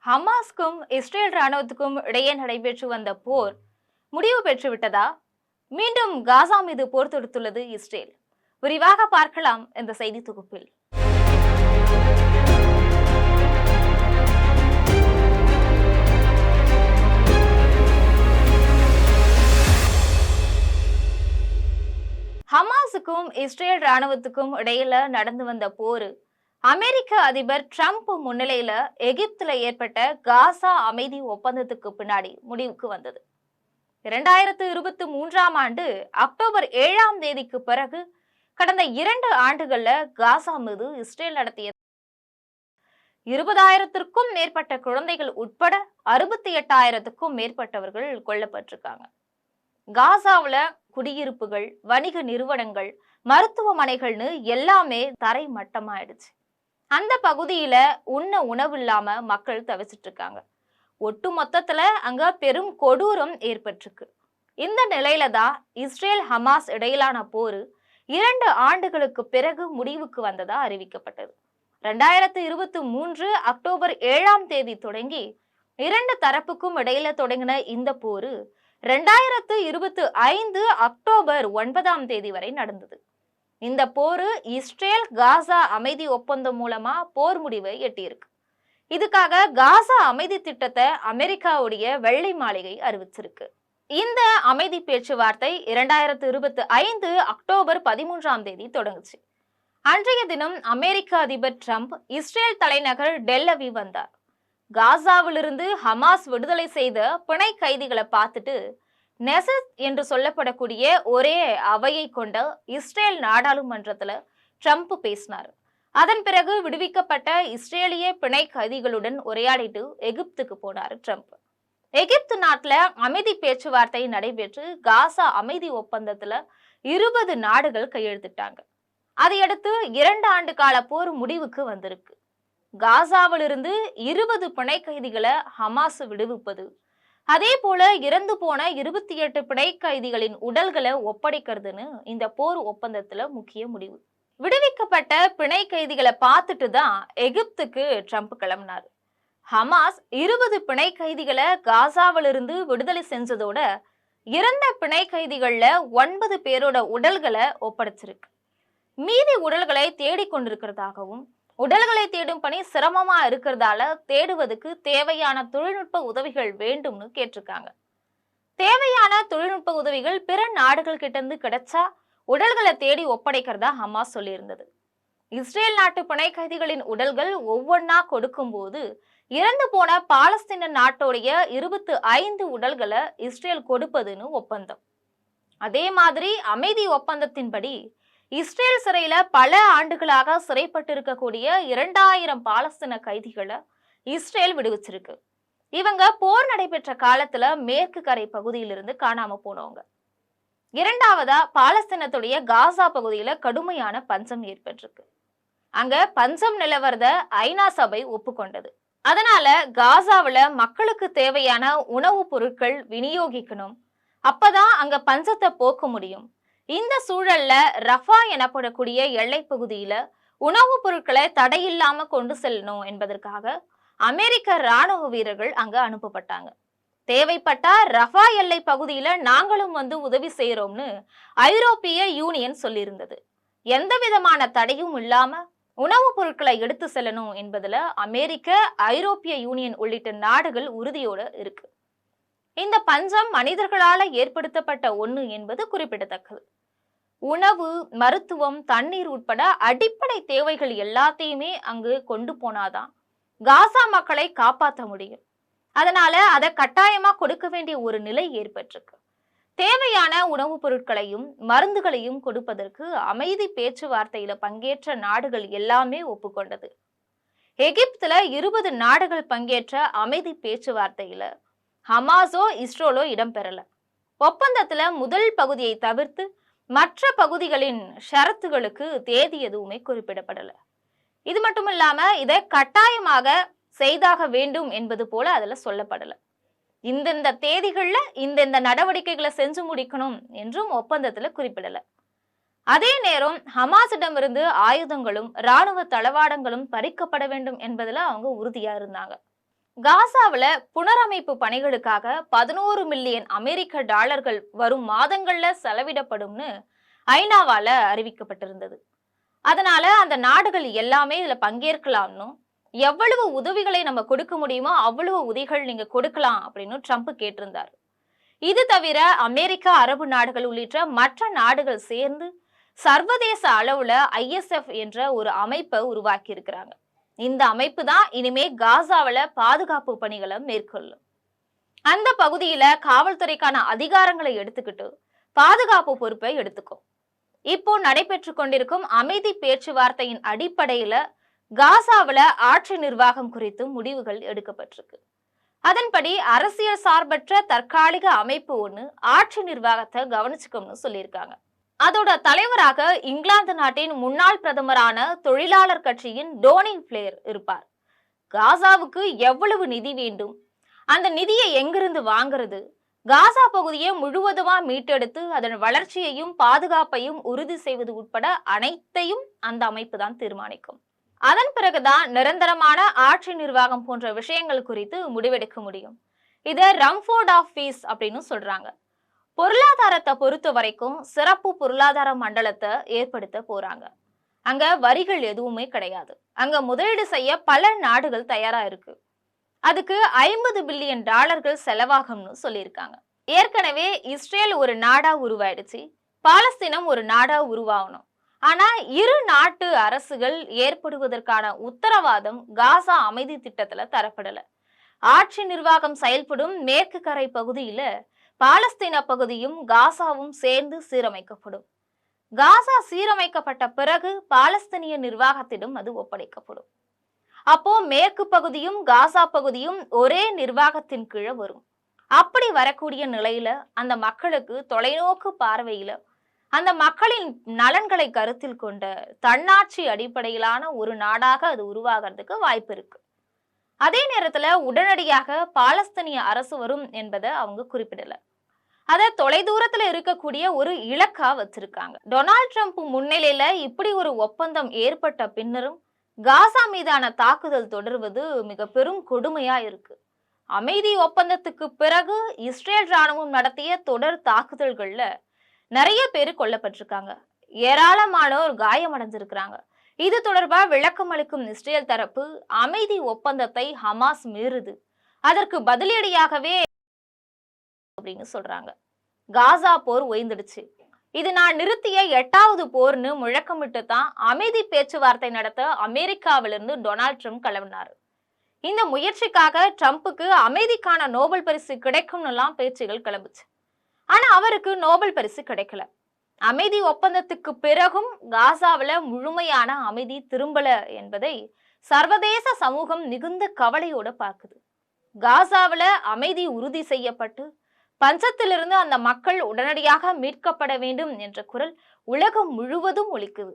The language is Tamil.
ஹமாஸ்க்கும் இஸ்ரேல் ராணுவத்துக்கும் இடையே நடைபெற்று வந்த போர் முடிவு பெற்றுவிட்டதா? மீண்டும் காசா மீது போர் தொடுத்துள்ளது இஸ்ரேல். விரிவாக பார்க்கலாம் இந்த செய்தி தொகுப்பில். ஹமாஸுக்கும் இஸ்ரேல் ராணுவத்துக்கும் இடையில நடந்து வந்த போர் அமெரிக்க அதிபர் டிரம்ப் முன்னிலையில எகிப்துல ஏற்பட்ட காசா அமைதி ஒப்பந்தத்துக்கு பின்னாடி முடிவுக்கு வந்தது. 2023ஆம் ஆண்டு அக்டோபர் 7ஆம் தேதிக்கு பிறகு கடந்த 2 ஆண்டுகள்ல காசா மீது இஸ்ரேல் நடத்திய 20,000த்திற்கும் மேற்பட்ட குழந்தைகள் உட்பட 68,000த்துக்கும் மேற்பட்டவர்கள் கொல்லப்பட்டிருக்காங்க. காசாவுல குடியிருப்புகள், வணிக நிறுவனங்கள், மருத்துவமனைகள்னு எல்லாமே தரை மட்டமாயிடுச்சு. அந்த பகுதியில உண்ண உணவு இல்லாம மக்கள் தவிச்சிட்டு இருக்காங்க. ஒட்டு மொத்தத்துல அங்க பெரும் கொடூரம் ஏற்பட்டிருக்கு. இந்த நிலையில தான் இஸ்ரேல் ஹமாஸ் இடையிலான போர் 2 ஆண்டுகளுக்கு பிறகு முடிவுக்கு வந்ததா அறிவிக்கப்பட்டது. 2023 அக்டோபர் 7ஆம் தேதி தொடங்கி 2 தரப்புக்கும் இடையில தொடங்கின இந்த போர் 2025 அக்டோபர் 9ஆம் தேதி வரை நடந்தது. இந்த போர் இஸ்ரேல் காசா அமைதி ஒப்பந்தம் மூலமா போர் முடிவை எட்டியிருக்கு. இதுக்காக காசா அமைதி திட்டத்தை அமெரிக்காவுடைய வெள்ளை மாளிகை அறிவிச்சிருக்கு. இந்த அமைதி பேச்சுவார்த்தை 2025 அக்டோபர் 13ஆம் தேதி தொடங்குச்சு. அன்றைய தினம் அமெரிக்க அதிபர் டிரம்ப் இஸ்ரேல் தலைநகர் டெல் அவீவ் வந்தார். காசாவிலிருந்து ஹமாஸ் விடுதலை செய்த பிணை கைதிகளை பார்த்துட்டு நெசத் என்று சொல்லப்படக்கூடிய ஒரே அவையை கொண்ட இஸ்ரேல் நாடாளுமன்றத்துல ட்ரம்ப் பேசினார். அதன் பிறகு விடுவிக்கப்பட்ட இஸ்ரேலிய பிணை கைதிகளுடன் உரையாடிட்டு எகிப்துக்கு போனார் ட்ரம்ப். எகிப்து நாட்டுல அமைதி பேச்சுவார்த்தை நடைபெற்று காசா அமைதி ஒப்பந்தத்துல 20 நாடுகள் கையெழுத்திட்டாங்க. அதையடுத்து 2 ஆண்டு கால போர் முடிவுக்கு வந்திருக்கு. காசாவிலிருந்து 20 பிணை கைதிகளை ஹமாஸ் விடுவிப்பது, அதே போல இறந்து போன 28 பிணை கைதிகளின் உடல்களை ஒப்படைக்கிறதுன்னு இந்த போர் ஒப்பந்தத்துல முக்கிய முடிவு. விடுவிக்கப்பட்ட பிணை கைதிகளை பார்த்துட்டு தான் எகிப்துக்கு ட்ரம்ப் கிளம்பினார். ஹமாஸ் 20 பிணை கைதிகளை காசாவிலிருந்து விடுதலை செஞ்சதோட இறந்த பிணை கைதிகள்ல 9 பேரோட உடல்களை ஒப்படைச்சிருக்கு. மீதி உடல்களை தேடிக்கொண்டிருக்கிறதாகவும், உடல்களை தேடும் பணி சிரமமா இருக்கிறதால தேடுவதற்கு தேவையான தொழில்நுட்ப உதவிகள் வேண்டும்னு கேட்டிருக்காங்க. தேவையான தொழில்நுட்ப உதவிகள் பிற நாடுகள் கிட்ட இருந்து கிடைச்சா உடல்களை தேடி ஒப்படைக்கிறதா ஹமாஸ் சொல்லியிருந்தது. இஸ்ரேல் நாட்டு பிணை கைதிகளின் உடல்கள் ஒவ்வொன்னா கொடுக்கும் போது இறந்து போன பாலஸ்தீன நாட்டோடைய 25 உடல்களை இஸ்ரேல் கொடுப்பதுன்னு ஒப்பந்தம். அதே மாதிரி அமைதி ஒப்பந்தத்தின்படி இஸ்ரேல் சிறையில பல ஆண்டுகளாக சிறைப்பட்டிருக்கக்கூடிய 2000 பாலஸ்தீன கைதிகளை இஸ்ரேல் விடுவிச்சிருக்கு. இவங்க போர் நடைபெற்ற காலத்துல மேற்கு கரை பகுதியிலிருந்து காணாம போனவங்க. 2வதா பாலஸ்தீனத்துடைய காசா பகுதியில கடுமையான பஞ்சம் ஏற்பட்டிருக்கு. அங்க பஞ்சம் நிலவரத ஐநா சபை ஒப்புக்கொண்டது. அதனால காசாவுல மக்களுக்கு தேவையான உணவுப் பொருட்கள் விநியோகிக்கணும். அப்பதான் அங்க பஞ்சத்தை போக்க முடியும். இந்த சூழல்ல ரஃபா எனப்படக்கூடிய எல்லை பகுதியில உணவுப் பொருட்களை தடையில்லாம கொண்டு செல்லணும் என்பதற்காக அமெரிக்க ராணுவ வீரர்கள் அங்க அனுப்பப்பட்டாங்க. தேவைப்பட்டா ரஃபா எல்லை பகுதியில நாங்களும் வந்து உதவி செய்யறோம்னு ஐரோப்பிய யூனியன் சொல்லியிருந்தது. எந்த விதமான தடையும் இல்லாம உணவுப் பொருட்களை எடுத்து செல்லணும் என்பதுல அமெரிக்க, ஐரோப்பிய யூனியன் உள்ளிட்ட நாடுகள் உறுதியோட இருக்கு. இந்த பஞ்சம் மனிதர்களால ஏற்படுத்தப்பட்ட ஒண்ணு என்பது குறிப்பிடத்தக்கது. உணவு, மருத்துவம், தண்ணீர் உட்பட அடிப்படை தேவைகள் எல்லாத்தையுமே அங்கு கொண்டு போனாதான் காசா மக்களை காப்பாற்ற முடியும். அதனால அதை கட்டாயமா கொடுக்க வேண்டிய ஒரு நிலை ஏற்பட்டிருக்கு. தேவையான உணவுப் பொருட்களையும் மருந்துகளையும் கொடுப்பதற்கு அமைதி பேச்சுவார்த்தையில பங்கேற்ற நாடுகள் எல்லாமே ஒப்புக்கொண்டது. எகிப்துல 20 நாடுகள் பங்கேற்ற அமைதி பேச்சுவார்த்தையில ஹமாஸோ இஸ்ரேலோ இடம்பெறல. ஒப்பந்தத்துல முதல் பகுதியை தவிர்த்து மற்ற பகுதிகளின் ஷரத்துகளுக்கு தேதி எதுவுமே குறிப்பிடப்படல. இது மட்டும் இல்லாம இதை கட்டாயமாக செய்தாக வேண்டும் என்பது போல அதுல சொல்லப்படல. இந்தந்த தேதிகள்ல இந்தந்த நடவடிக்கைகளை செஞ்சு முடிக்கணும் என்றும் ஒப்பந்தத்துல குறிப்பிடல. அதே நேரம் ஹமாஸிடமிருந்து ஆயுதங்களும் இராணுவ தளவாடங்களும் பறிக்கப்பட வேண்டும் என்பதுல அவங்க உறுதியா இருந்தாங்க. காசாவுல புனரமைப்பு பணிகளுக்காக 11 மில்லியன் அமெரிக்க டாலர்கள் வரும் மாதங்கள்ல செலவிடப்படும்னு ஐநாவால அறிவிக்கப்பட்டிருந்தது. அதனால அந்த நாடுகள் எல்லாமே இதுல பங்கேற்கலாம்னு, எவ்வளவு உதவிகளை நம்ம கொடுக்க முடியுமோ அவ்வளவு உதவிகள் நீங்க கொடுக்கலாம் அப்படின்னு ட்ரம்ப் கேட்டிருந்தார். இது தவிர அமெரிக்கா, அரபு நாடுகள் உள்ளிட்ட மற்ற நாடுகள் சேர்ந்து சர்வதேச அளவுல ISF என்ற ஒரு அமைப்பை உருவாக்கி இருக்கிறாங்க. இந்த அமைப்பு தான் இனிமே காசாவில பாதுகாப்பு பணிகளை மேற்கொள்ளும். அந்த பகுதியில காவல்துறைக்கான அதிகாரங்களை எடுத்துக்கிட்டு பாதுகாப்பு பொறுப்பை எடுத்துக்கும். இப்போ நடைபெற்று கொண்டிருக்கும் அமைதி பேச்சுவார்த்தையின் அடிப்படையில காசாவில ஆட்சி நிர்வாகம் குறித்து முடிவுகள் எடுக்கப்பட்டிருக்கு. அதன்படி அரசியல் சார்பற்ற தற்காலிக அமைப்பு ஒண்ணு ஆட்சி நிர்வாகத்தை கவனிச்சுக்கும்னு சொல்லியிருக்காங்க. அதோட தலைவராக இங்கிலாந்து நாட்டின் முன்னாள் பிரதமரான தொழிலாளர் கட்சியின் டோனி பிளேர் இருப்பார். காசாவுக்கு எவ்வளவு நிதி வேண்டும், அந்த நிதியை எங்கிருந்து வாங்குறது, காசா பகுதியை முழுவதுமா மீட்டெடுத்து அதன் வளர்ச்சியையும் பாதுகாப்பையும் உறுதி செய்வது உட்பட அனைத்தையும் அந்த அமைப்பு தான் தீர்மானிக்கும். அதன் பிறகுதான் நிரந்தரமான ஆட்சி நிர்வாகம் போன்ற விஷயங்கள் குறித்து முடிவெடுக்க முடியும். இதை ரம்ஃபோர்ட் ஆஃப் பீஸ் அப்படின்னு சொல்றாங்க. பொருளாதாரத்தை பொறுத்த வரைக்கும் சிறப்பு பொருளாதார மண்டலத்தை ஏற்படுத்த போறாங்க. அங்க வரிகள் எதுவுமே கிடையாது. அங்க முதலீடு செய்ய பல நாடுகள் தயாரா இருக்கு. அதுக்கு 50 பில்லியன் டாலர்கள் செலவாகும்னு சொல்லியிருக்காங்க. ஏற்கனவே இஸ்ரேல் ஒரு நாடா உருவாயிடுச்சு, பாலஸ்தீனம் ஒரு நாடா உருவாகணும். ஆனா இரு நாட்டு அரசுகள் ஏற்படுவதற்கான உத்தரவாதம் காசா அமைதி திட்டத்துல தரப்படல. ஆட்சி நிர்வாகம் செயல்படும் மேற்கு கரை பகுதியில பாலஸ்தீன பகுதியும் காசாவும் சேர்ந்து சீரமைக்கப்படும். காசா சீரமைக்கப்பட்ட பிறகு பாலஸ்தீனிய நிர்வாகத்திடம் அது ஒப்படைக்கப்படும். அப்போ மேற்கு பகுதியும் காசா பகுதியும் ஒரே நிர்வாகத்தின் கீழே வரும். அப்படி வரக்கூடிய நிலையில அந்த மக்களுக்கு தொலைநோக்கு பார்வையில அந்த மக்களின் நலன்களை கருத்தில் கொண்ட தன்னாட்சி அடிப்படையிலான ஒரு நாடாக அது உருவாகிறதுக்கு வாய்ப்பு இருக்கு. அதே நேரத்துல உடனடியாக பாலஸ்தீனிய அரசு வரும் என்பதை அவங்க குறிப்பிடல. அத தொலைதூரத்துல இருக்கக்கூடிய ஒரு இலக்கா வச்சிருக்காங்க. டொனால்ட் ட்ரம்ப் முன்னிலையில இப்படி ஒரு ஒப்பந்தம் ஏற்பட்ட பின்னரும் காசா மீதான தாக்குதல் தொடர்வது மிக பெரும் கொடுமையா இருக்கு. அமைதி ஒப்பந்தத்துக்கு பிறகு இஸ்ரேல் ராணுவம் நடத்திய தொடர் தாக்குதல்கள்ல நிறைய பேர் கொல்லப்பட்டிருக்காங்க, ஏராளமானோர் காயமடைஞ்சிருக்கிறாங்க. இது தொடர்பா விளக்கம் அளிக்கும் இஸ்ரேல் தரப்பு அமைதி ஒப்பந்தத்தை ஹமாஸ் மீறுது, அதற்கு பதிலடியாகவே அப்படின்னு சொல்றாங்க. காசா போர் ஓய்ந்துடுச்சு, இது நான் நிறுத்திய 8வது போர்னு முழக்கமிட்டு தான் அமைதி பேச்சுவார்த்தை நடத்த அமெரிக்காவிலிருந்து டொனால்ட் ட்ரம்ப் கிளம்பினாரு. இந்த முயற்சிக்காக ட்ரம்புக்கு அமைதிக்கான நோபல் பரிசு கிடைக்கும்னு எல்லாம் பேச்சுகள் கிளம்புச்சு. ஆனா அவருக்கு நோபல் பரிசு கிடைக்கல. அமைதி ஒப்பந்தத்துக்கு பிறகும் காசாவில முழுமையான அமைதி திரும்பல என்பதை சர்வதேச சமூகம் மிகுந்த கவலையோட பார்க்குது. காசாவில அமைதி உறுதி செய்யப்பட்டு பஞ்சத்திலிருந்து அந்த மக்கள் உடனடியாக மீட்கப்பட வேண்டும் என்ற குரல் உலகம் முழுவதும் ஒலிக்குது.